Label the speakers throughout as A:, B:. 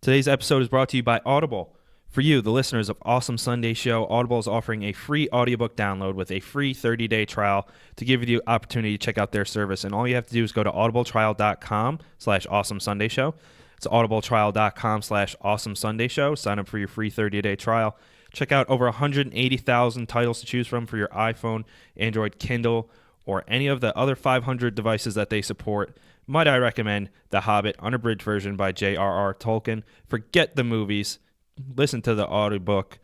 A: Today's episode is brought to you by Audible. For you, the listeners of Awesome Sunday Show, Audible is offering a free audiobook download with a free 30-day trial to give you the opportunity to check out their service. And all you have to do is go to audibletrial.com/awesomesundayshow. It's audibletrial.com/awesomesundayshow. Sign up for your free 30-day trial. Check out over 180,000 titles to choose from for your iPhone, Android, Kindle, or any of the other 500 devices that they support. Might I recommend The Hobbit, unabridged version by J.R.R. Tolkien. Forget the movies. Listen to the audiobook.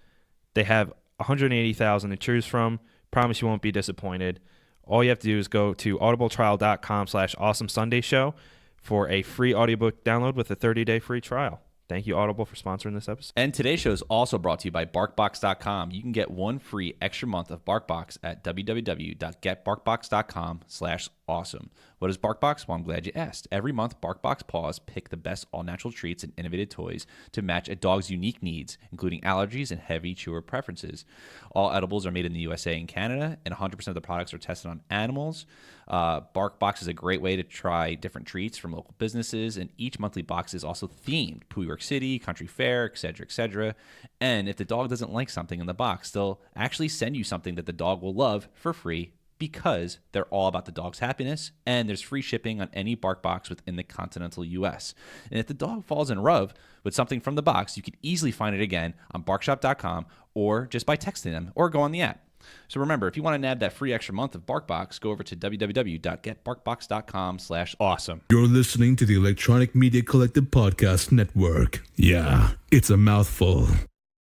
A: They have 180,000 to choose from. Promise you won't be disappointed. All you have to do is go to audibletrial.com/awesomesundayshow for a free audiobook download with a 30-day free trial. Thank you, Audible, for sponsoring this episode.
B: And today's show is also brought to you by BarkBox.com. You can get one free extra month of BarkBox at www.getbarkbox.com/awesome. What is BarkBox? Well, I'm glad you asked. Every month, BarkBox paws pick the best all-natural treats and innovative toys to match a dog's unique needs, including allergies and heavy chewer preferences. All edibles are made in the USA and Canada, and 100% of the products are tested on animals. BarkBox is a great way to try different treats from local businesses, and each monthly box is also themed: New York City, Country Fair, etc., etc. And if the dog doesn't like something in the box, they'll actually send you something that the dog will love for free, because they're all about the dog's happiness, and there's free shipping on any BarkBox within the continental U.S. And if the dog falls in love with something from the box, you can easily find it again on barkshop.com or just by texting them or go on the app. So remember, if you want to nab that free extra month of BarkBox, go over to www.getbarkbox.com/awesome.
C: You're listening to the Electronic Media Collective Podcast Network. Yeah, it's a mouthful.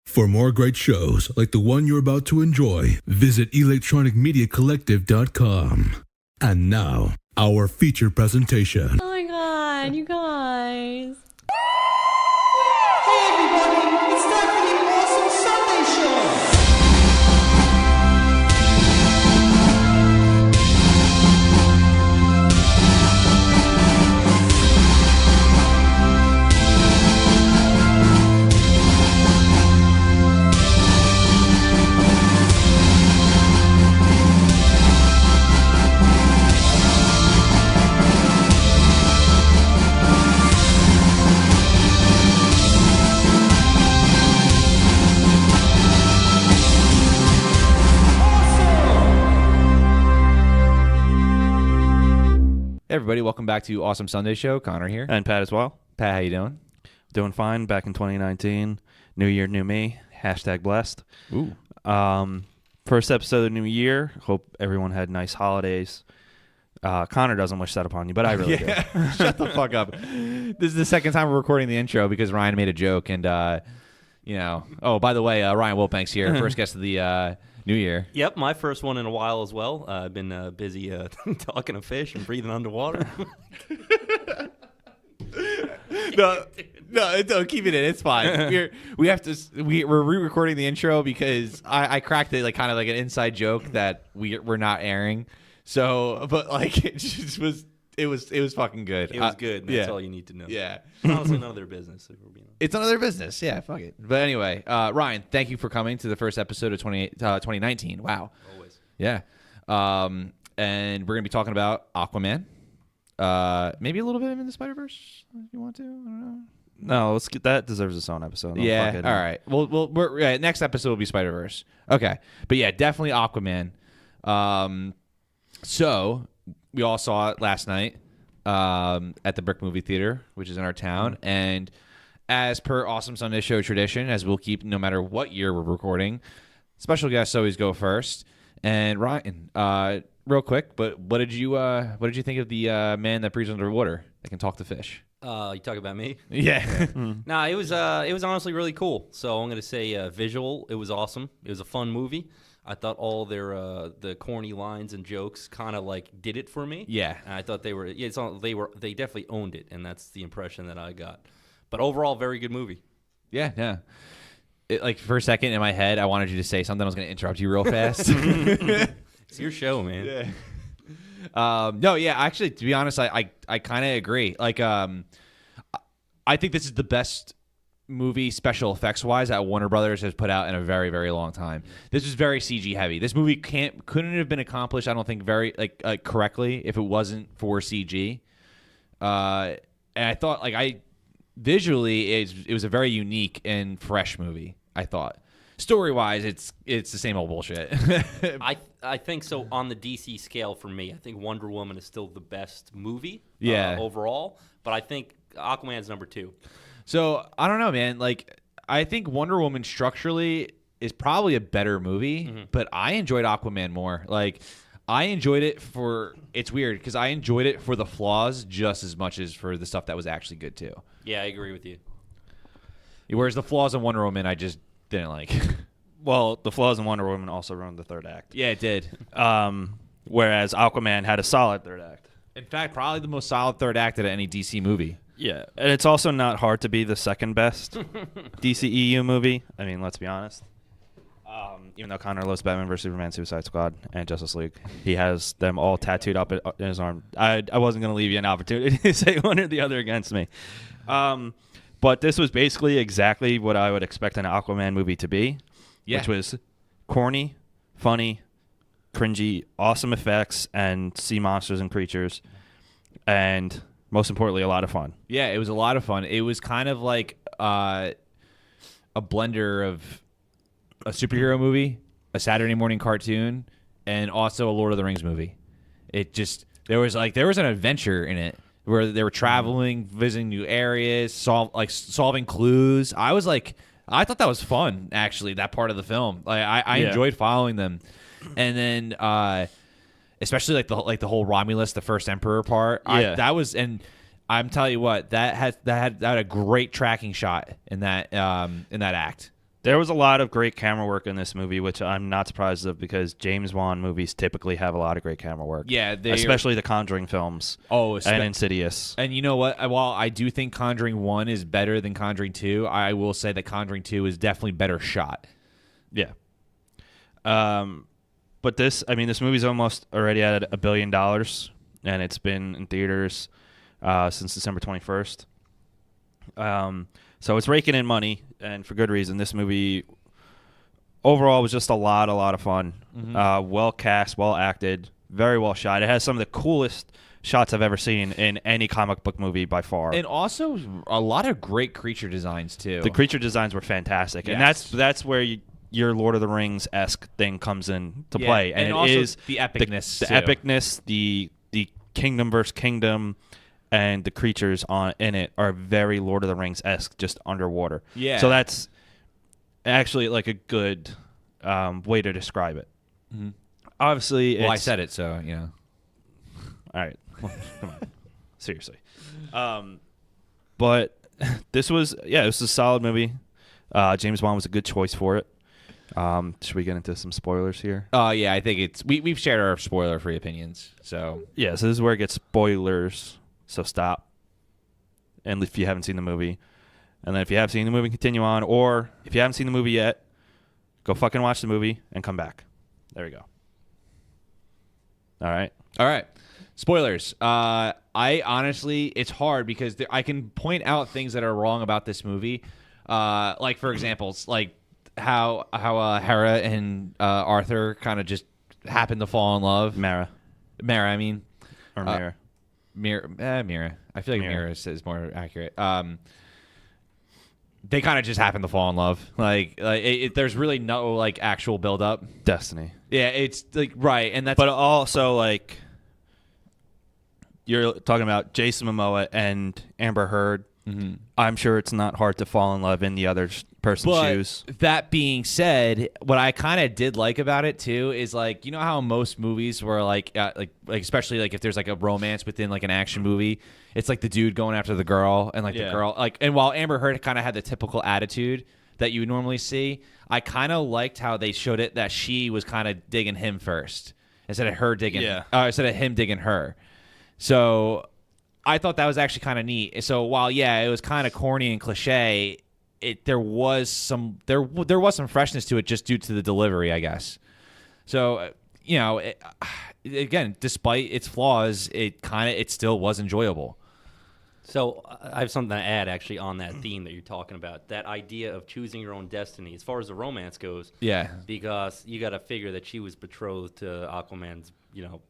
C: For more great shows like the one you're about to enjoy, visit electronicmediacollective.com. And now, our feature presentation.
D: Oh my god, you guys.
E: Hey everybody, it's time for the Awesome Sunday Show!
B: Hey everybody, welcome back to Awesome Sunday Show. Connor here.
A: And Pat as well.
B: Pat, how you doing?
A: Doing fine. Back in 2019. New year, new me. Hashtag blessed.
B: Ooh.
A: First episode of the new year. Hope everyone had nice holidays. Connor doesn't wish that upon you, but I really do.
B: Shut the fuck up. This is the second time we're recording the intro because Ryan made a joke, and oh, by the way, Ryan Wilpank's here, first guest of the New Year.
F: Yep, my first one in a while as well. I've been busy talking to fish and breathing underwater.
B: No, keep it in. It's fine. We're re-recording the intro because I cracked it like kind of like an inside joke that we're not airing. So, but like it just was. It was fucking good.
F: It was good. That's all you need to know.
B: Yeah.
F: Honestly, none of their business. If we're being honest.
B: It's none of their business. Yeah, fuck it. But anyway, Ryan, thank you for coming to the first episode of 2019. Wow.
F: Always.
B: Yeah. And we're going to be talking about Aquaman. Maybe a little bit of In the Spider-Verse if you want to. I don't know.
A: No, let's get that. Deserves its own episode.
B: Yeah. All right. Well, next episode will be Spider-Verse. Okay. But yeah, definitely Aquaman. So we all saw it last night at the Brick Movie Theater, which is in our town. And as per Awesome Sunday Show tradition, as we'll keep no matter what year we're recording, special guests always go first. And Ryan, real quick, but what did you think of the man that breathes underwater that can talk to fish?
F: You talk about me?
B: Yeah.
F: No, it was honestly really cool. So I'm gonna say visual. It was awesome. It was a fun movie. I thought all their the corny lines and jokes kind of like did it for me.
B: Yeah.
F: And I thought they definitely owned it, and that's the impression that I got. But overall, very good movie.
B: Yeah. Like for a second in my head, I wanted you to say something. I was going to interrupt you real fast.
F: It's your show, man.
B: Yeah. No, yeah. Actually, to be honest, I kind of agree. Like, I think this is the best movie special effects wise that Warner Brothers has put out in a very, very long time. This is very CG heavy. This movie couldn't have been accomplished, I don't think, very correctly if it wasn't for CG. And I thought visually, it was a very unique and fresh movie, I thought. Story-wise, it's the same old bullshit.
F: I think so. On the DC scale, for me, I think Wonder Woman is still the best movie.
B: Yeah.
F: Overall, but I think Aquaman's number 2.
B: So I don't know, man. Like, I think Wonder Woman structurally is probably a better movie, but I enjoyed Aquaman more. Like, I enjoyed it for. It's weird because I enjoyed it for the flaws just as much as for the stuff that was actually good too.
F: Yeah, I agree with you.
B: Whereas the flaws in Wonder Woman, I just didn't like.
A: Well, the flaws in Wonder Woman also ruined the third act.
B: Yeah, it did.
A: Whereas Aquaman had a solid third act.
B: In fact, probably the most solid third act of any DC movie.
A: Yeah, and it's also not hard to be the second best DCEU movie. I mean, let's be honest. Even though Connor loves Batman vs Superman, Suicide Squad, and Justice League, he has them all tattooed up in his arm. I wasn't going to leave you an opportunity to say one or the other against me. But this was basically exactly what I would expect an Aquaman movie to be, which was corny, funny, cringy, awesome effects, and sea monsters and creatures, and most importantly, a lot of fun.
B: Yeah, it was a lot of fun. It was kind of like a blender of a superhero movie, a Saturday morning cartoon, and also a Lord of the Rings movie. It just there was an adventure in it where they were traveling, visiting new areas, solving clues. I thought that was fun, actually, that part of the film. Like I enjoyed following them. And then especially like the whole Romulus, the first Emperor part. And I'm telling you what, that had a great tracking shot in that act.
A: There was a lot of great camera work in this movie, which I'm not surprised of because James Wan movies typically have a lot of great camera work.
B: Yeah,
A: especially the Conjuring films. And Insidious.
B: And you know what? While I do think Conjuring 1 is better than Conjuring 2, I will say that Conjuring 2 is definitely better shot.
A: Yeah. But this movie's almost already at $1 billion, and it's been in theaters since December 21st. So it's raking in money, and for good reason. This movie overall was just a lot of fun. Well cast, well acted, very well shot. It has some of the coolest shots I've ever seen in any comic book movie by far.
B: And also a lot of great creature designs too.
A: The creature designs were fantastic, and that's where your Lord of the Rings-esque thing comes in to play. And it
B: also
A: is
B: the epicness,
A: the epicness, the kingdom versus kingdom. And the creatures in it are very Lord of the Rings-esque, just underwater.
B: Yeah.
A: So that's actually like a good way to describe it. Obviously,
B: I said it, so you know.
A: All right, come on, seriously. But this was a solid movie. James Wan was a good choice for it. Should we get into some spoilers here?
B: Yeah, I think we've shared our spoiler-free opinions. So
A: so this is where it gets spoilers. So stop. And if you haven't seen the movie, and then if you have seen the movie, continue on. Or if you haven't seen the movie yet, go fucking watch the movie and come back. There we go. All right.
B: Spoilers. I honestly, it's hard because I can point out things that are wrong about this movie. Like for example, like how Hera and Arthur kind of just happened to fall in love.
A: Mara,
B: I mean,
A: or Mira.
B: Mira. I feel like
A: Mira.
B: Mira is more accurate. They kind of just happen to fall in love. There's really no like actual build up.
A: Destiny.
B: Yeah, it's like right, and that's.
A: But also like you're talking about Jason Momoa and Amber Heard. I'm sure it's not hard to fall in love in the other person's shoes.
B: That being said, what I kind of did like about it too is like, you know how most movies were like especially like if there's like a romance within like an action movie, it's like the dude going after the girl and like the girl like, and while Amber Heard kind of had the typical attitude that you would normally see, I kind of liked how they showed it that she was kind of digging him first instead of him digging her. So I thought that was actually kind of neat. So while it was kind of corny and cliche, there was some freshness to it just due to the delivery, I guess. So again, despite its flaws, it still was enjoyable.
F: So I have something to add actually on that theme that you're talking about. That idea of choosing your own destiny, as far as the romance goes.
B: Yeah.
F: Because you got to figure that she was betrothed to Aquaman's,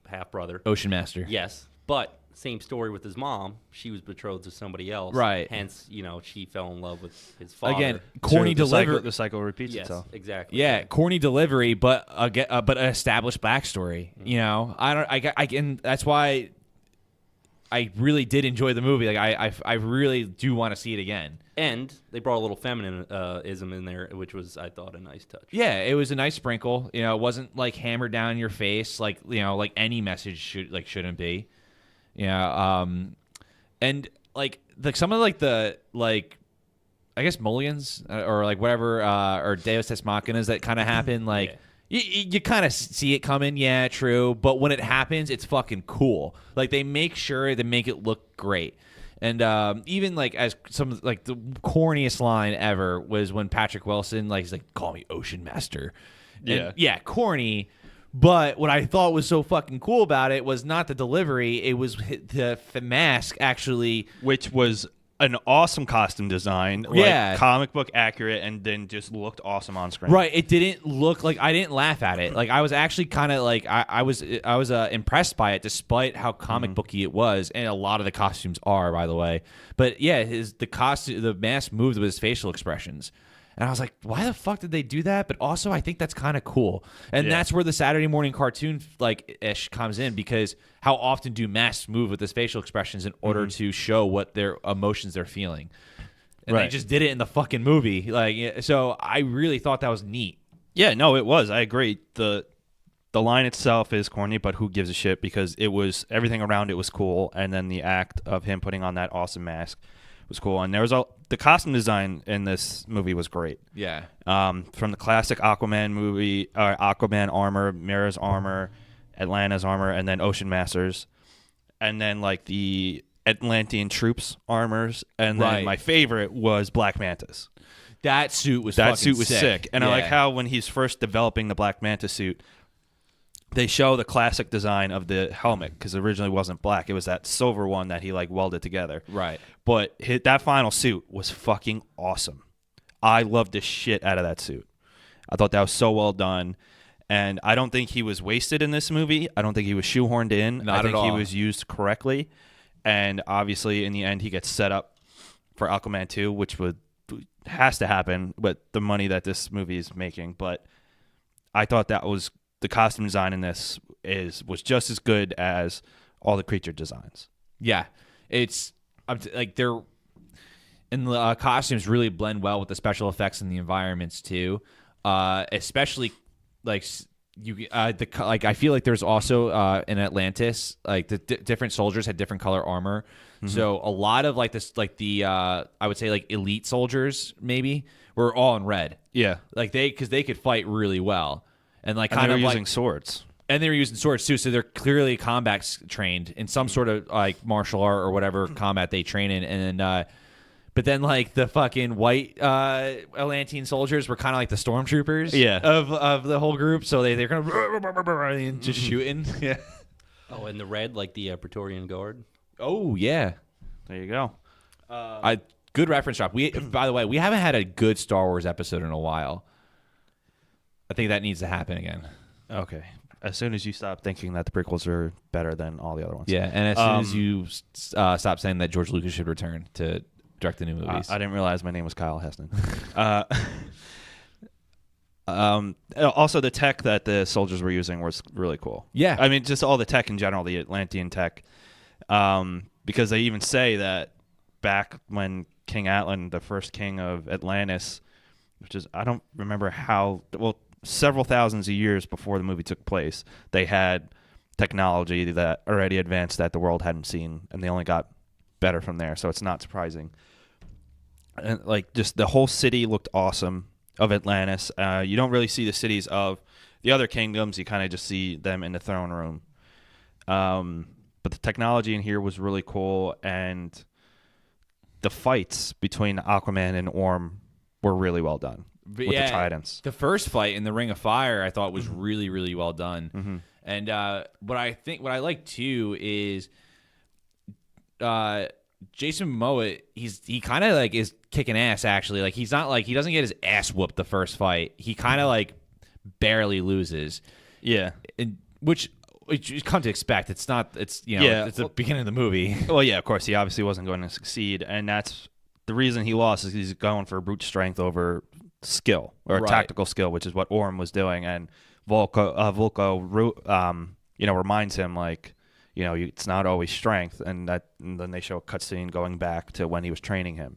F: half brother.
B: Ocean Master.
F: Yes, but same story with his mom. She was betrothed to somebody else.
B: Right.
F: Hence, she fell in love with his father.
B: Again, corny
A: So
B: delivery.
A: the cycle repeats
F: Yes,
A: itself.
F: exactly.
B: Yeah, corny delivery, but but an established backstory. You know, I can. That's why I really did enjoy the movie. Like I really do want to see it again.
F: And they brought a little feminism in there, which was, I thought, a nice touch.
B: Yeah, it was a nice sprinkle. You know, it wasn't like hammered down in your face like like any message shouldn't be. Yeah, and like some of the I guess mulligans or like whatever or Deus Ex Machinas that kind of happen. Like you kind of see it coming. Yeah, true. But when it happens, it's fucking cool. Like they make sure they make it look great. And even like as some like the corniest line ever was when Patrick Wilson he's like, call me Ocean Master. And, yeah, corny. But what I thought was so fucking cool about it was not the delivery. It was the mask actually.
A: Which was an awesome costume design.
B: Yeah.
A: Comic book accurate, and then just looked awesome on screen.
B: Right. It didn't look like I didn't laugh at it. Like I was actually kind of like I was impressed by it, despite how comic booky it was, and a lot of the costumes are, by the way. But yeah, the mask moved with his facial expressions. And I was like, why the fuck did they do that? But also, I think that's kind of cool. And that's where the Saturday morning cartoon ish comes in, because how often do masks move with his facial expressions in order to show what their emotions they're feeling? And they just did it in the fucking movie. So I really thought that was neat.
A: Yeah, no, it was. I agree. The line itself is corny, but who gives a shit? Because it was everything around it was cool, and then the act of him putting on that awesome mask was cool. And there was the costume design in this movie was great.
B: Yeah.
A: From the classic Aquaman movie, Aquaman armor, Mira's armor, Atlanta's armor, and then Ocean Masters, and then like the Atlantean troops armors, and then my favorite was Black Manta's.
B: That suit was
A: sick. And I like how when he's first developing the Black Manta suit, they show the classic design of the helmet, because it originally wasn't black. It was that silver one that he welded together.
B: Right.
A: But that final suit was fucking awesome. I loved the shit out of that suit. I thought that was so well done. And I don't think he was wasted in this movie. I don't think he was shoehorned in.
B: Not
A: I think
B: at all.
A: he was used correctly. And obviously, in the end, he gets set up for Aquaman 2, which has to happen with the money that this movie is making. But I thought that was the costume design in this was just as good as all the creature designs.
B: Yeah, it's they're and the costumes really blend well with the special effects and the environments too. Especially I feel like there's also in Atlantis the different soldiers had different color armor. Mm-hmm. So a lot of I would say elite soldiers maybe were all in red.
A: Yeah,
B: because they could fight really well. And
A: they were using swords.
B: And they were using swords too, so they're clearly combat trained in some sort of martial art or whatever combat they train in. And but then the fucking white Atlantean soldiers were kind of like the stormtroopers of the whole group. So they're kind of just shooting. Yeah.
F: Oh, and the red, the Praetorian Guard.
B: Oh yeah.
A: There you go.
B: Good reference drop. By the way, we haven't had a good Star Wars episode in a while. I think that needs to happen again.
A: Okay. As soon as you stop thinking that the prequels are better than all the other ones.
B: Yeah, and as soon as you stop saying that George Lucas should return to direct the new movies.
A: I didn't realize my name was Kyle Heston. Also, the tech that the soldiers were using was really cool.
B: Yeah.
A: I mean, just all the tech in general, the Atlantean tech. Because they even say that back when King Atlan, the first king of Atlantis, which is, I don't remember several thousands of years before the movie took place, they had technology that already advanced that the world hadn't seen, and they only got better from there. So it's not surprising. And just the whole city looked awesome of Atlantis. You don't really see the cities of the other kingdoms. You kind of just see them in the throne room. But the technology in here was really cool, and the fights between Aquaman and Orm were really well done. With the tridents.
B: The first fight in the Ring of Fire, I thought was really, really well done. Mm-hmm. And what I like too is Jason Momoa. He kind of is kicking ass actually. He's not he doesn't get his ass whooped the first fight. He kind of barely loses.
A: Yeah,
B: and which Which you come to expect. It's not. It's
A: Yeah.
B: It's the beginning of the movie.
A: Well, yeah, of course, he obviously wasn't going to succeed, and that's the reason he lost is he's going for brute strength over skill or
B: Right.
A: tactical skill, which is what Orm was doing, and Volko, reminds him like, it's not always strength, and then they show a cutscene going back to when he was training him.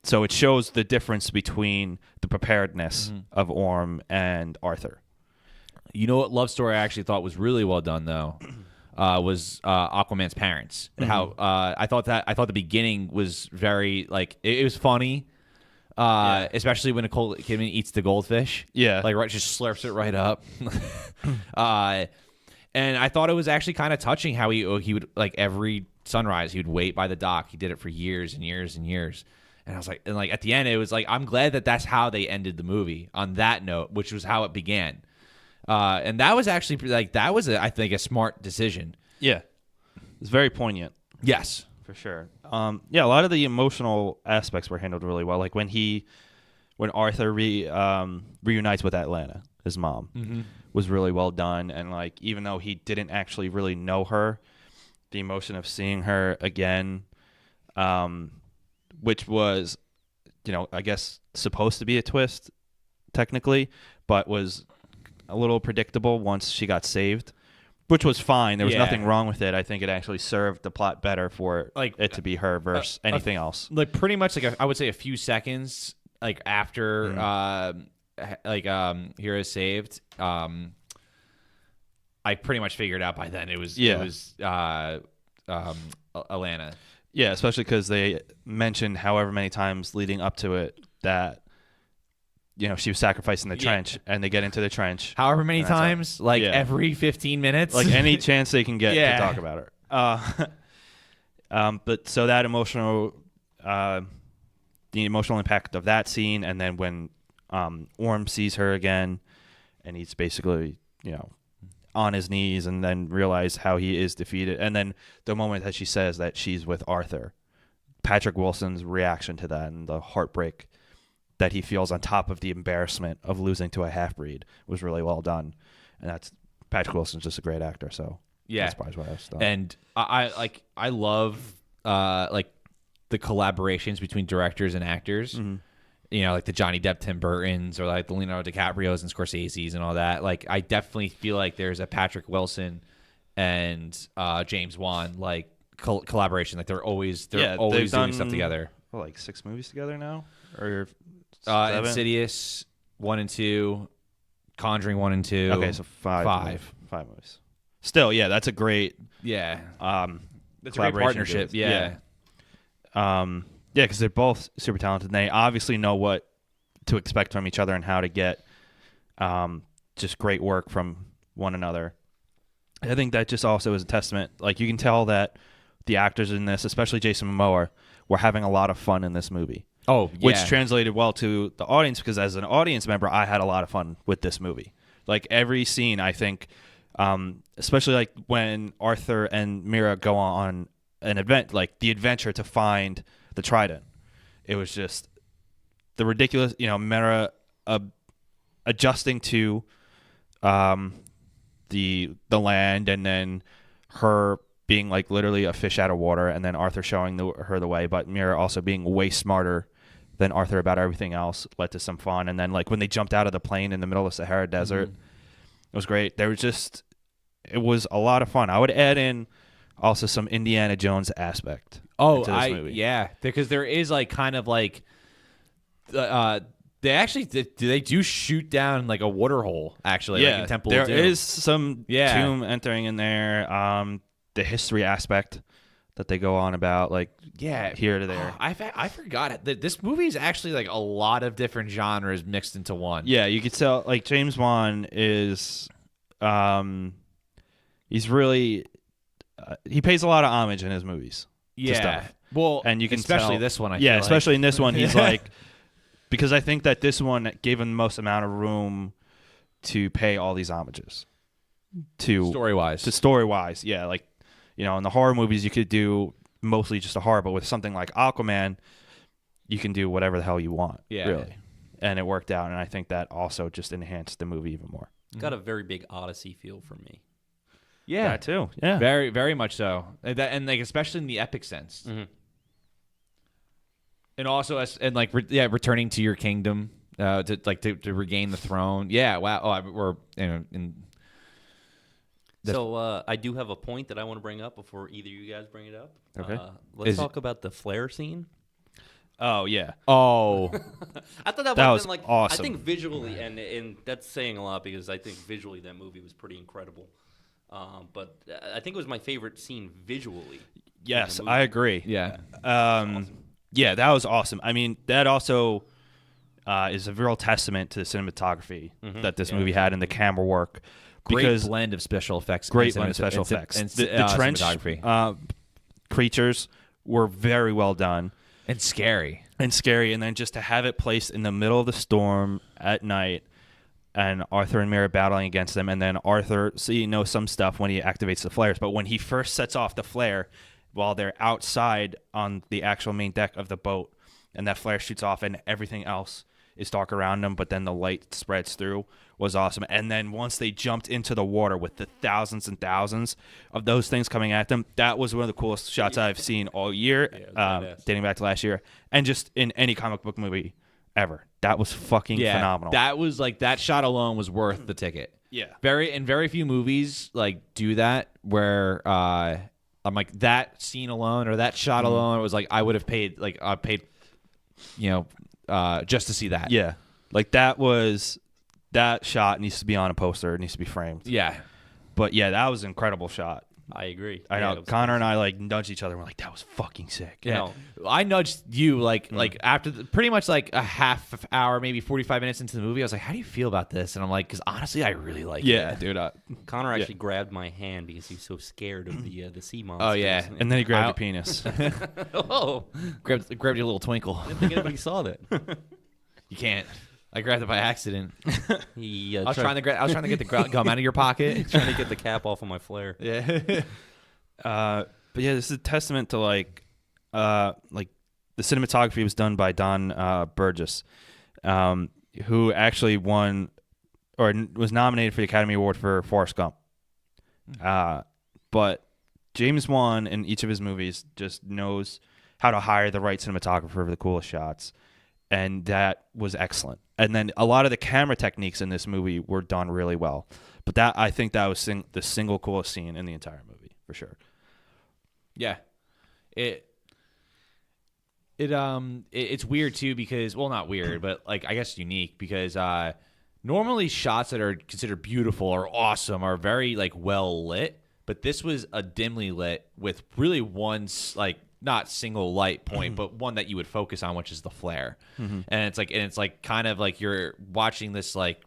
A: So it shows the difference between the preparedness of Orm and Arthur.
B: You know what love story I actually thought was really well done though, was Aquaman's parents. And how I thought the beginning was very like it was funny, especially when Nicole Kidman eats the goldfish.
A: Yeah.
B: like just slurps it right up. And I thought it was actually kind of touching how he would like every sunrise he would wait by the dock. He did it for years and years and years. And I was like, at the end it was like I'm glad that that's how they ended the movie on that note, which was how it began. And that was actually I think a smart decision.
A: Yeah, it's very poignant.
B: Yes.
A: For sure. A lot of the emotional aspects were handled really well. Like when Arthur reunites with Atlanta, his mom, was really well done. And like even though he didn't actually really know her, the emotion of seeing her again, which was, I guess supposed to be a twist, technically, but was a little predictable once she got saved. Which was fine. There was nothing wrong with it. I think it actually served the plot better for it to be her versus anything else.
B: Like pretty much I would say a few seconds like after Hero is saved. I pretty much figured out by then it was Atlanta.
A: Yeah, especially because they mentioned however many times leading up to it that she was sacrificing the trench, and they get into the trench.
B: However many times, every 15 minutes.
A: Like any chance they can get to talk about her. But so that the emotional impact of that scene, and then when Orm sees her again, and he's basically, on his knees, and then realize how he is defeated. And then the moment that she says that she's with Arthur, Patrick Wilson's reaction to that and the heartbreak that he feels on top of the embarrassment of losing to a half-breed was really well done. And that's Patrick Wilson's just a great actor, so that's probably what I was done.
B: And I love like the collaborations between directors and actors. Like the Johnny Depp, Tim Burtons, or like the Leonardo DiCaprios and Scorsese's and all that. Like I definitely feel like there's a Patrick Wilson and James Wan like collaboration. Like they're always doing stuff together.
A: Like 6 movies together now, or
B: 7? Insidious 1 and 2, Conjuring 1 and 2.
A: Okay, so 5 movies. Still, yeah, that's a great
B: that's a great
A: collaboration
B: partnership. Yeah.
A: Because they're both super talented. And they obviously know what to expect from each other and how to get just great work from one another. I think that just also is a testament. Like you can tell that the actors in this, especially Jason Momoa, were having a lot of fun in this movie.
B: Oh, yeah.
A: Which translated well to the audience, because as an audience member, I had a lot of fun with this movie. Like every scene, I think, especially like when Arthur and Mira go on an event, like the adventure to find the trident. It was just the ridiculous, Mira adjusting to the land, and then her being like literally a fish out of water, and then Arthur showing her the way, but Mira also being way smarter than Arthur about everything else led to some fun. And then like when they jumped out of the plane in the middle of Sahara Desert, it was great. It was a lot of fun. I would add in also some Indiana Jones aspect.
B: Oh,
A: into this movie.
B: because there is like kind of like they actually do shoot down like a water hole actually, like in Temple of Doom.
A: There is some tomb entering in there. The history aspect that they go on about, like here to there.
B: I forgot it. This movie is actually like a lot of different genres mixed into one.
A: Yeah, you could tell like James Wan is, he's really he pays a lot of homage in his movies. To stuff.
B: Well,
A: and you can
B: especially
A: tell,
B: this one.
A: Especially in this one, he's like, because I think that this one gave him the most amount of room to pay all these homages to
B: story wise.
A: Yeah, like in the horror movies you could do mostly just a horror, but with something like Aquaman, you can do whatever the hell you want.
B: Yeah,
A: really, and it worked out, and I think that also just enhanced the movie even more.
F: Got a very big Odyssey feel for me.
B: Yeah,
A: That too. Yeah.
B: very, very much so. And like especially in the epic sense.
F: Mm-hmm.
B: And also returning to your kingdom to regain the throne. Yeah, wow. We're in.
F: So I do have a point that I want to bring up before either of you guys bring it up.
A: Okay.
F: Let's
B: Is it-
F: talk about the flare scene.
A: Oh yeah.
B: Oh,
F: I thought that,
A: That
F: would've
A: was
F: been like
A: awesome.
F: I think visually, and that's saying a lot because I think visually that movie was pretty incredible. But I think it was my favorite scene visually.
A: Yes,
F: in the movie.
A: I agree.
B: yeah.
A: Yeah, that was awesome. I mean, that also is a real testament to the cinematography that this movie had and the camera work.
B: Great
A: Because
B: blend of special effects.
A: great
B: and
A: blend of special effects.
B: And,
A: The trench
B: cinematography.
A: creatures were very well done
B: And scary.
A: and scary. And then just to have it placed in the middle of the storm at night, and Arthur and Mary battling against them, and then Arthur, so you know some stuff when he activates the flares, but when he first sets off the flare while they're outside on the actual main deck of the boat, and that flare shoots off and everything else is dark around them, but then the light spreads through, was awesome. And then once they jumped into the water with the thousands and thousands of those things coming at them, that was one of the coolest shots I've seen all year,
F: it was badass.
A: dating back to last year, and just in any comic book movie ever. That was fucking phenomenal.
B: That was like that shot alone was worth the ticket.
A: Yeah.
B: Very few movies like do that where I'm like that scene alone or that shot alone. It was like I would have paid just to see that.
A: Yeah. Like that shot needs to be on a poster. It needs to be framed.
B: Yeah.
A: But yeah, that was an incredible shot.
F: I agree.
A: I
F: Yeah,
A: know
F: it was
A: Connor and I like nudged each other. We're like, that was fucking sick.
B: Yeah.
F: No.
B: I nudged you like after pretty much like a half hour, maybe 45 minutes into the movie. I was like, how do you feel about this? And I'm like, because honestly, I really like
A: Yeah,
B: it.
A: dude.
F: Connor actually grabbed my hand because he was so scared of the sea monsters.
B: Oh, yeah.
A: And then he grabbed
B: I'll-
A: your penis.
F: Oh,
B: Grabbed your little twinkle.
F: I didn't think anybody saw that.
B: You can't. I grabbed it by accident.
F: He
B: I was trying to get the gum out of your pocket.
F: trying to get the cap off of my flare.
B: Yeah.
A: But yeah, this is a testament to like the cinematography was done by Don Burgess, who actually won or was nominated for the Academy Award for Forrest Gump. But James Wan in each of his movies just knows how to hire the right cinematographer for the coolest shots, and that was excellent. And then a lot of the camera techniques in this movie were done really well. But I think that was the single coolest scene in the entire movie for sure.
B: Yeah. It's weird too because not weird, but like I guess unique because normally shots that are considered beautiful or awesome are very like well lit, but this was a dimly lit with really one like not single light point, but one that you would focus on, which is the flare. And it's like kind of like you're watching this like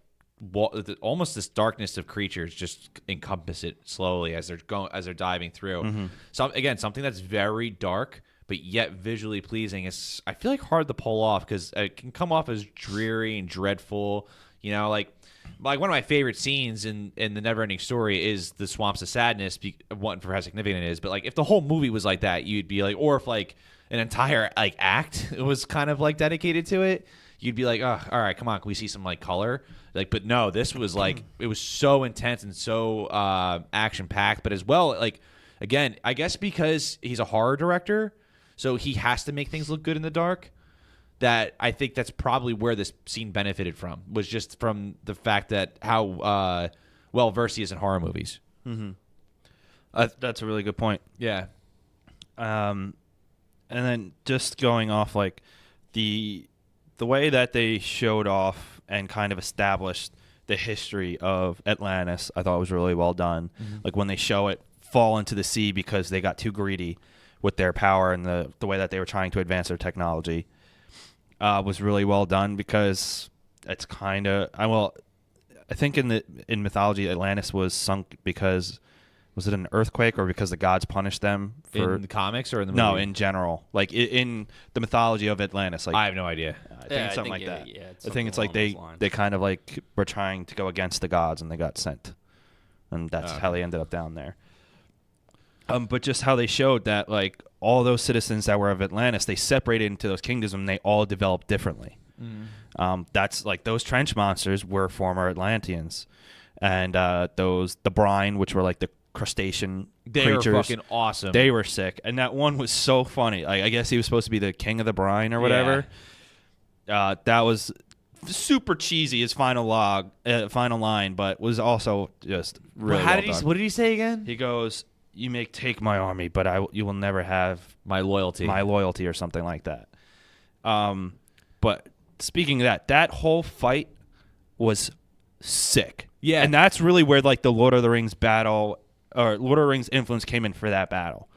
B: almost this darkness of creatures just encompass it slowly as they're diving through. Something that's very dark but yet visually pleasing is I feel like hard to pull off because it can come off as dreary and dreadful. You know, like one of my favorite scenes in the Neverending Story is the Swamps of Sadness. One for how significant it is, but like if the whole movie was like that, you'd be like, or if like an entire like act was kind of like dedicated to it, you'd be like, oh, all right, come on, can we see some like color? Like, but no, this was like it was so intense and so action packed, but as well, like again, I guess because he's a horror director, so he has to make things look good in the dark. That I think that's probably where this scene benefited from was just from the fact that how well versed he is in horror movies.
A: That's a really good point.
B: Yeah.
A: And then just going off like the way that they showed off and kind of established the history of Atlantis, I thought was really well done. Like when they show it fall into the sea because they got too greedy with their power and the way that they were trying to advance their technology. Was really well done because it's kind of I think in mythology Atlantis was sunk because was it an earthquake or because the gods punished them for
B: In the comics or in the movie?
A: no in general like in the mythology of Atlantis like
B: I have no idea.
A: I think it's something like that.
F: Yeah, it's
A: I think it's like
F: something along those lines.
A: they kind of like were trying to go against the gods and they got sent, and that's how they ended up down there. But just how they showed that like all those citizens that were of Atlantis, they separated into those kingdoms and they all developed differently. That's like those trench monsters were former Atlanteans. and the brine, which were like the crustacean
B: They
A: creatures.
B: were fucking awesome.
A: They were sick, and that one was so funny. Like, I guess he was supposed to be the king of the brine or whatever. That was super cheesy. His final line, but was also just really
B: How
A: well
B: did
A: done.
B: What did he say again?
A: He goes, "You may take my army, but you will never have
B: My loyalty.
A: my loyalty," or something like that. But speaking of that whole fight was sick.
B: Yeah.
A: And that's really where like the Lord of the Rings battle or Lord of the Rings influence came in for that battle.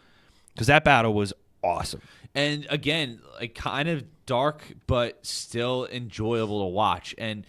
A: Because that battle was awesome.
B: And again, like kind of dark, but still enjoyable to watch. And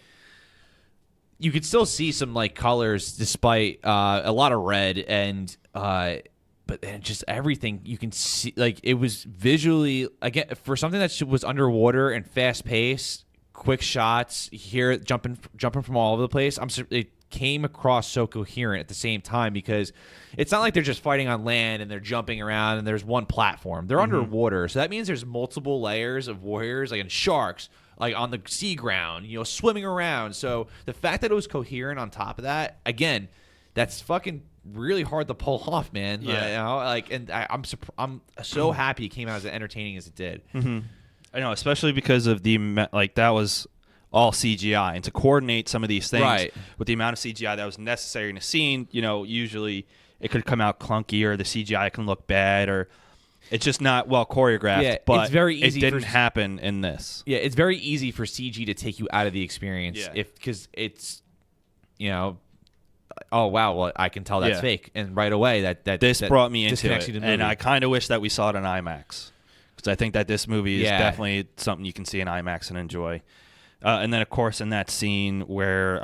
B: you could still see some like colors, despite a lot of red and but then just everything you can see. Like it was visually again for something that was underwater and fast paced, quick shots, here jumping from all over the place. It came across so coherent at the same time because it's not like they're just fighting on land and they're jumping around and there's one platform. They're underwater, so that means there's multiple layers of warriors, like in sharks, like on the sea ground, swimming around. So the fact that it was coherent on top of that, again, that's fucking really hard to pull off, man.
A: Yeah.
B: And I'm so happy it came out as entertaining as it did.
A: I know, especially because of that was all CGI, and to coordinate some of these things
B: Right.
A: with the amount of CGI that was necessary in a scene, usually it could come out clunky or the CGI can look bad or it's just not well choreographed.
B: Yeah,
A: but
B: it's very easy
A: it didn't
B: for-
A: happen in this.
B: Yeah, it's very easy for CG to take you out of the experience
A: Yeah.
B: because it's, oh wow, well I can tell that's
A: Yeah.
B: fake, and right away that
A: This brought me into
B: disconnects
A: it,
B: you to the
A: and
B: movie.
A: I kind of wish that we saw it in IMAX because I think that this movie is
B: Yeah.
A: definitely something you can see in IMAX and enjoy. And then, of course, in that scene where,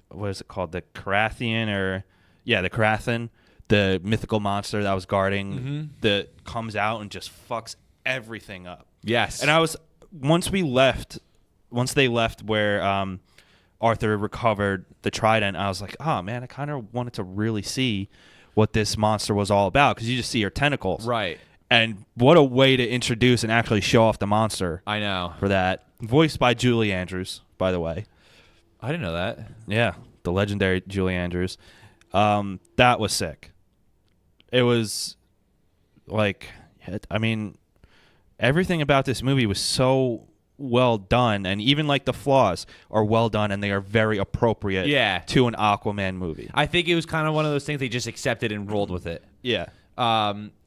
A: what is it called? The Karathian the Karathan, the mythical monster that was guarding, that comes out and just fucks everything up.
B: Yes,
A: And once they left where Arthur recovered the trident, I was like, oh, man, I kind of wanted to really see what this monster was all about because you just see her tentacles.
B: right.
A: And what a way to introduce and actually show off the monster
B: I know.
A: for that. Voiced by Julie Andrews, by the way.
B: I didn't know that.
A: Yeah, the legendary Julie Andrews. That was sick. It was like, I mean, everything about this movie was so well done, and even like the flaws are well done, and they are very appropriate to an Aquaman movie.
B: I think it was kind of one of those things they just accepted and rolled with it.
A: Yeah.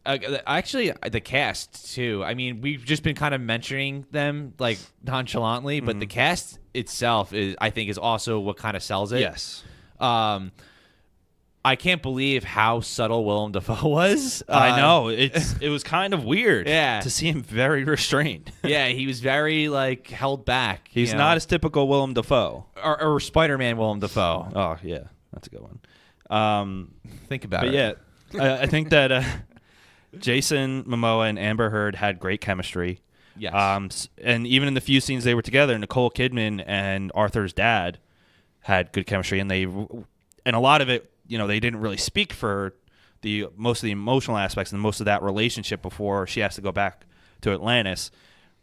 B: Actually, the cast too. I mean, we've just been kind of mentioning them like nonchalantly, but the cast itself I think, is also what kind of sells it.
A: Yes.
B: I can't believe how subtle Willem Dafoe was.
A: I know. It was kind of weird
B: Yeah.
A: to see him very restrained.
B: Yeah, he was very like held back.
A: He's not as typical Willem Dafoe.
B: or Spider-Man Willem Dafoe.
A: Oh, yeah. That's a good one.
B: Think about
A: But
B: it.
A: yeah, I think that Jason Momoa and Amber Heard had great chemistry.
B: Yes.
A: And even in the few scenes they were together, Nicole Kidman and Arthur's dad had good chemistry, and a lot of it, they didn't really speak for most of the emotional aspects and most of that relationship before she has to go back to Atlantis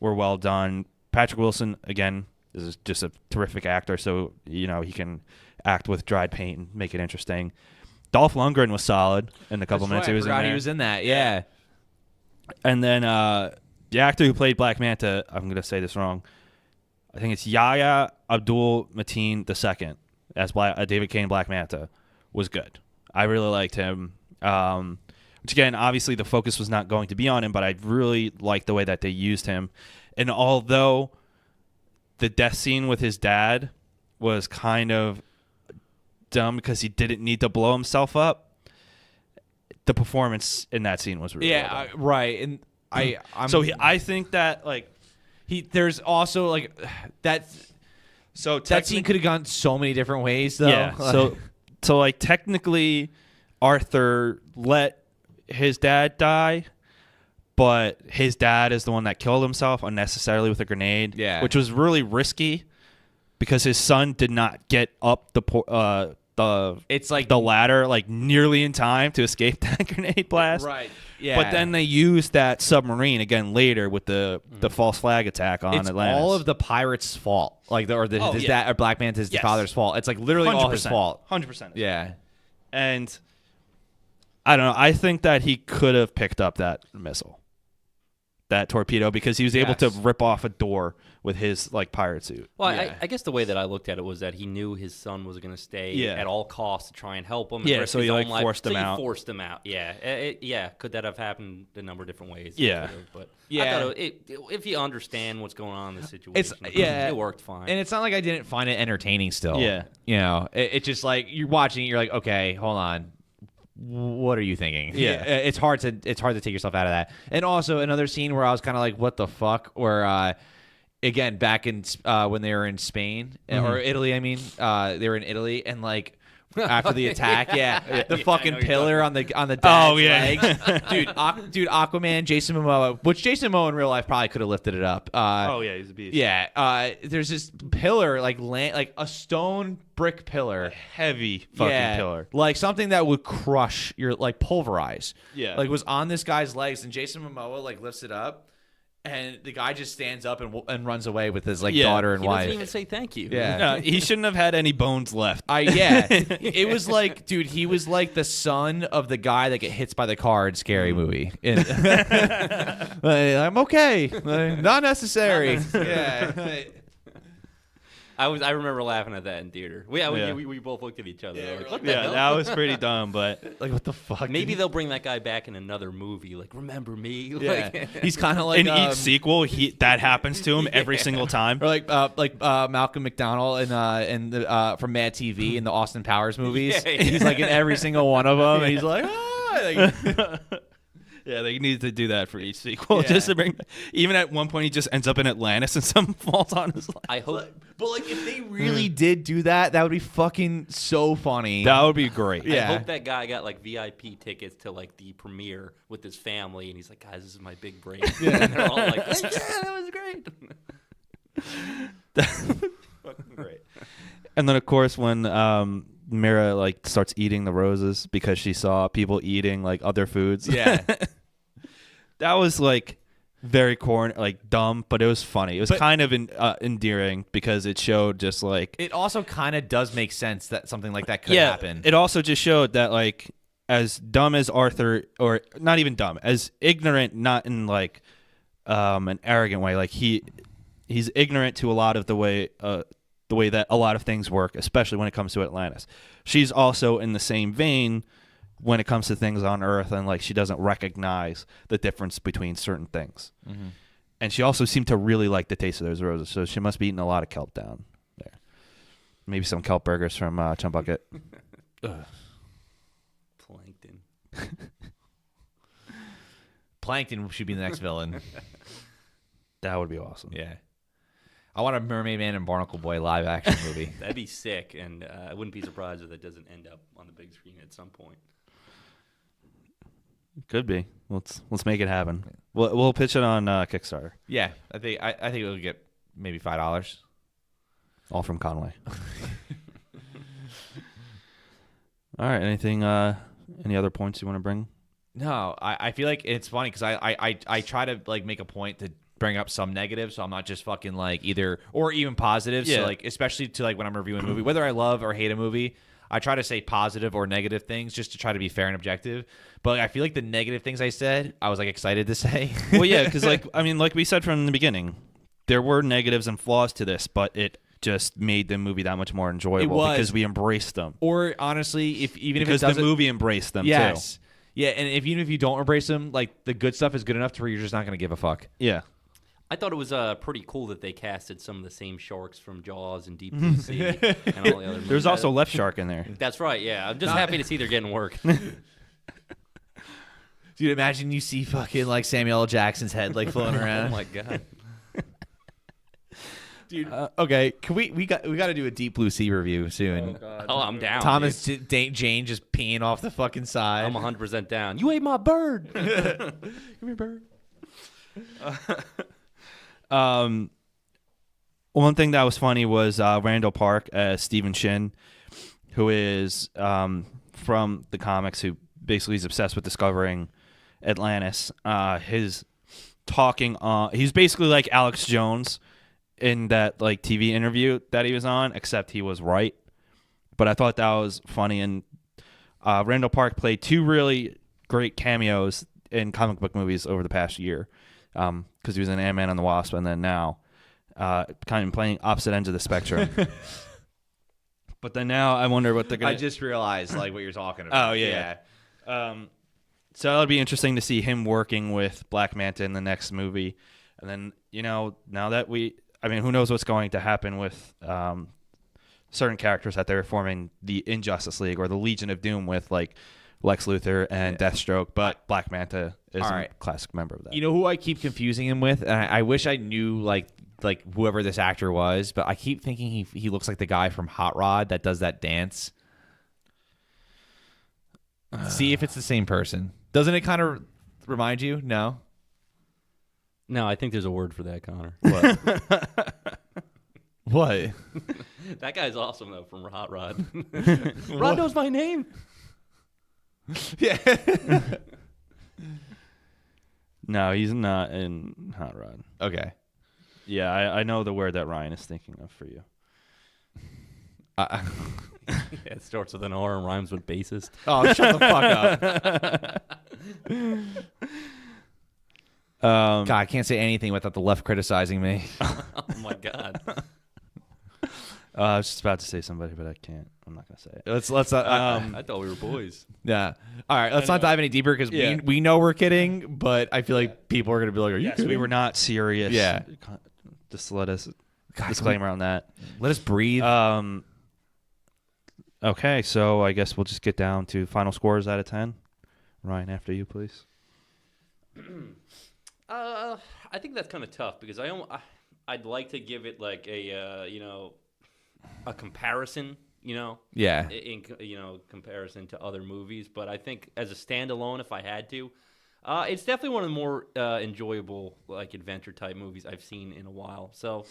A: were well done. Patrick Wilson, again, is just a terrific actor, so he can act with dried paint and make it interesting. Dolph Lundgren was solid in the couple minutes he was in there.
B: He was in that. Yeah.
A: And then the actor who played Black Manta, I'm going to say this wrong. I think it's Yahya Abdul Mateen II as David Kane Black Manta was good. I really liked him. Which again, obviously the focus was not going to be on him, but I really liked the way that they used him. And although the death scene with his dad was kind of dumb because he didn't need to blow himself up, the performance in that scene was really well done.
B: Right. And
A: I think that
B: there's also like that.
A: So
B: That scene could have gone so many different ways, though.
A: Yeah. So technically, Arthur let his dad die, but his dad is the one that killed himself unnecessarily with a grenade.
B: Yeah.
A: Which was really risky because his son did not get up the
B: it's like
A: the ladder like nearly in time to escape that grenade blast.
B: Right. Yeah.
G: But then they used that submarine again later with the false flag attack on
B: It's
G: Atlantis.
B: all of the pirate's fault. Like, his dad or Black Manta's
G: Yes.
B: father's fault. It's like literally all his fault.
G: 100%.
B: Yeah.
G: And I don't know. I think that he could have picked up that missile, that torpedo, because he was able to rip off a door with his like pirate suit.
F: Well,
B: Yeah.
F: I guess the way that I looked at it was that he knew his son was going to stay at all costs to try and help him. and
G: Yeah,
F: risk
G: so
F: his
G: he,
F: own
G: like,
F: life.
G: forced him
F: So he
G: out.
F: forced him out. Yeah, could that have happened a number of different ways?
G: Yeah.
F: It could have, but
B: Yeah.
F: I thought if you understand what's going on in the situation,
B: It's
F: it worked fine.
B: And it's not like I didn't find it entertaining still.
G: Yeah.
B: You know, it's just like you're watching it, you're like, okay, hold on. What are you thinking?
G: Yeah.
B: It's hard to take yourself out of that. And also another scene where I was kind of like, what the fuck? Where again, back in when they were in Spain or Italy, I mean, they were in Italy, and like after the attack, the fucking pillar on the dad's legs, dude, Aquaman, Jason Momoa, which Jason Momoa in real life probably could have lifted it up.
G: Yeah, he's a beast.
B: Yeah, there's this pillar like a stone brick pillar,
G: Heavy fucking pillar.
B: like something that would crush your like pulverize.
G: Yeah.
B: like was on this guy's legs, and Jason Momoa like lifts it up, and the guy just stands up and runs away with his like daughter and
F: he
B: wife.
F: doesn't even say thank you.
B: Yeah.
G: No, he shouldn't have had any bones left.
B: It was like, dude, he was like the son of the guy that get hits by the car in Scary Movie. And I'm okay, not necessary. Yeah.
F: I remember laughing at that in theater.
G: Yeah.
F: We both looked at each other. Like, what the
G: Yeah,
F: hell?
G: that was pretty dumb, but
B: Like, what the fuck?
F: Maybe they'll bring that guy back in another movie. Like, remember me?
B: Yeah.
F: Like,
B: He's kind of like
G: in each sequel, that happens to him every single time.
B: or like Malcolm McDowell in the from Mad TV in the Austin Powers movies.
F: Yeah.
B: He's like in every single one of them. And he's like,
G: Yeah, they need to do that for each sequel,
B: Yeah.
G: just to bring. Even at one point, he just ends up in Atlantis and something falls on his lap.
F: I hope.
B: but like if they really did do that, that would be fucking so funny.
G: That would be great.
B: Yeah.
F: I hope that guy got like VIP tickets to like the premiere with his family, and he's like, "Guys, this is my big break." And they're all like, "Yeah, that was great."
G: Fucking great. And then, of course, when Mira like starts eating the roses because she saw people eating like other foods.
B: Yeah.
G: That was like very like dumb, but it was funny. It was kind of endearing because it showed just like
B: It also kind of does make sense that something like that could happen.
G: It also just showed that like as dumb as Arthur, or not even dumb, as ignorant, not in like an arrogant way. Like he's ignorant to a lot of the way that a lot of things work, especially when it comes to Atlantis. She's also in the same vein when it comes to things on Earth, and like she doesn't recognize the difference between certain things. Mm-hmm. And she also seemed to really like the taste of those roses, so she must be eating a lot of kelp down there. Maybe some kelp burgers from Chumbucket.
F: Plankton.
B: Plankton should be the next villain.
G: That would be awesome.
B: Yeah. I want a Mermaid Man and Barnacle Boy live action movie.
F: That'd be sick, and I wouldn't be surprised if that doesn't end up on the big screen at some point.
G: Could be. Let's make it happen. We'll pitch it on Kickstarter.
B: Yeah, I think it'll get maybe $5.
G: All from Conway. All right. Anything? Any other points you want to bring?
B: No, I feel like it's funny because I try to like make a point to bring up some negatives, so I'm not just fucking like either or even positives.
G: Yeah.
B: So like especially to like when I'm reviewing a movie, whether I love or hate a movie, I try to say positive or negative things just to try to be fair and objective. But like, I feel like the negative things I said, I was like excited to say.
G: Well, yeah, because like we said from the beginning, there were negatives and flaws to this, but it just made the movie that much more enjoyable because we embraced them.
B: Or honestly, if
G: because
B: it doesn't,
G: the movie embraced them
B: yes.
G: too.
B: Yeah, and even if you don't embrace them, like the good stuff is good enough to where you're just not going to give a fuck.
G: Yeah.
F: I thought it was pretty cool that they casted some of the same sharks from Jaws and Deep Blue Sea and all the other movies.
G: There's also Left Shark in there.
F: That's right, yeah. I'm just happy to see they're getting work.
B: Dude, imagine you see fucking like Samuel L. Jackson's head like floating
F: Oh
B: around.
F: my god.
B: Dude, okay, can we got to do a Deep Blue Sea review soon.
F: Oh, I'm down.
B: Thomas
F: dude.
B: Jane just peeing off the fucking side.
F: I'm 100% down. You ate my bird.
B: Give me a bird.
G: One thing that was funny was Randall Park as Stephen Shin, who is from the comics, who basically is obsessed with discovering Atlantis. His talking on, he's basically like Alex Jones in that like TV interview that he was on, except he was right. But I thought that was funny, and Randall Park played 2 really great cameos in comic book movies over the past year, because he was in Ant-Man and the Wasp, and then now kind of playing opposite ends of the spectrum. But then now I wonder what they're gonna.
B: I just realized like what you're talking about.
G: Oh yeah. So it'll be interesting to see him working with Black Manta in the next movie, and then now that who knows what's going to happen with certain characters that they're forming the Injustice League or the Legion of Doom with, like Lex Luthor and Deathstroke, but Black Manta is a classic member of that.
B: You know who I keep confusing him with, and I wish I knew like whoever this actor was, but I keep thinking he looks like the guy from Hot Rod that does that dance. See if it's the same person. Doesn't it kind of remind you? No.
F: No, I think there's a word for that, Connor.
B: What? What?
F: That guy's awesome though, from Hot Rod. Rod knows my name.
B: Yeah.
G: No, he's not in Hot Rod.
B: Okay.
G: Yeah, I know the word that Ryan is thinking of for you.
F: Yeah, it starts with an R and rhymes with bassist.
B: Oh, shut the fuck up. God, I can't say anything without the left criticizing me.
F: Oh my God.
G: I was just about to say somebody, but I can't. I'm not gonna say it.
B: Let's
F: I thought we were boys.
B: yeah. All right, let's not dive any deeper because
G: Yeah.
B: we know we're kidding, but I feel like people are gonna be like, "Are you
G: Yes,
B: kidding?"
G: we were not serious.
B: Yeah.
G: Just let us disclaimer on that.
B: Let us breathe.
G: Okay, so I guess we'll just get down to final scores out of 10. Ryan, after you, please.
F: I think that's kind of tough because I'd like to give it like a a comparison,
B: yeah.
F: in comparison to other movies, but I think as a standalone, if I had to, it's definitely one of the more enjoyable like adventure type movies I've seen in a while. So.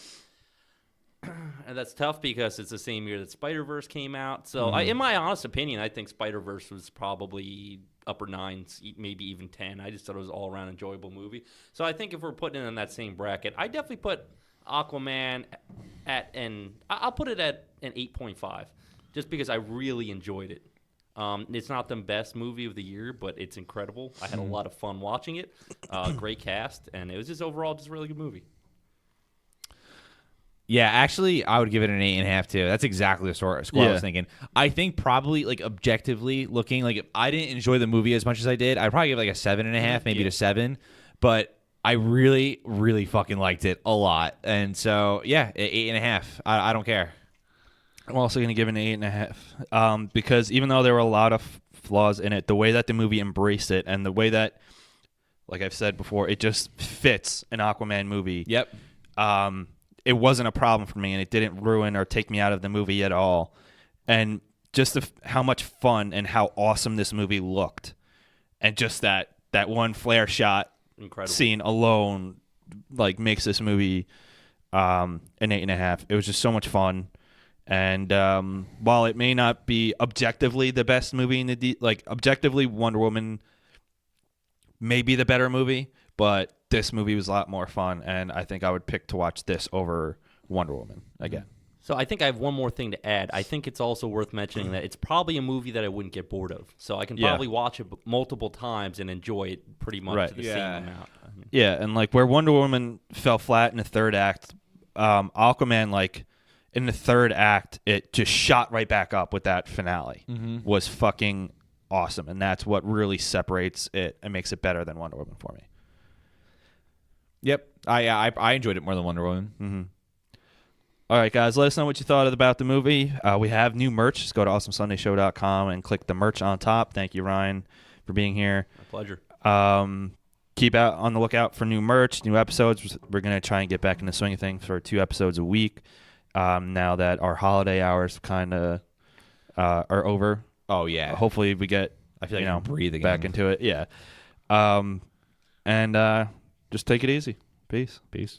F: And that's tough because it's the same year that Spider-Verse came out. So, in my honest opinion, I think Spider-Verse was probably upper 9s, maybe even 10. I just thought it was an all-around enjoyable movie. So I think if we're putting it in that same bracket, I definitely put Aquaman I'll put it at an 8.5, just because I really enjoyed it. It's not the best movie of the year, but it's incredible. I had a lot of fun watching it. Great cast, and it was just overall just a really good movie.
B: Yeah, actually, I would give it an 8.5 too. That's exactly the score I was thinking. I think probably like objectively looking, like if I didn't enjoy the movie as much as I did, I'd probably give it like a 7.5, maybe to 7. But I really, really fucking liked it a lot, and so yeah, 8.5. I don't care.
G: I'm also going to give it an 8.5 because even though there were a lot of flaws in it, the way that the movie embraced it and the way that, like I've said before, it just fits an Aquaman movie.
B: Yep.
G: It wasn't a problem for me, and it didn't ruin or take me out of the movie at all. And just how much fun and how awesome this movie looked, and just that one flare shot scene alone, like makes this movie an 8.5. It was just so much fun, and while it may not be objectively the best movie in the objectively Wonder Woman may be the better movie, but this movie was a lot more fun, and I think I would pick to watch this over Wonder Woman again.
F: So I think I have one more thing to add. I think it's also worth mentioning that it's probably a movie that I wouldn't get bored of. So I can probably watch it multiple times and enjoy it pretty much to the same amount.
G: Yeah, and like where Wonder Woman fell flat in the third act, Aquaman, like in the third act, it just shot right back up with that finale. Was fucking awesome, and that's what really separates it and makes it better than Wonder Woman for me.
B: Yep. I enjoyed it more than Wonder Woman.
G: Mm-hmm. All right, guys, let us know what you thought about the movie. We have new merch. Just go to awesomesundayshow.com and click the merch on top. Thank you, Ryan, for being here.
F: My pleasure.
G: Keep out on the lookout for new merch, new episodes. We're going to try and get back in the swing of things for 2 episodes a week now that our holiday hours kind of are over.
B: Oh, yeah.
G: Hopefully we get
B: I feel like I can breathe again.
G: back into it. Yeah. And just take it easy. Peace.
B: Peace.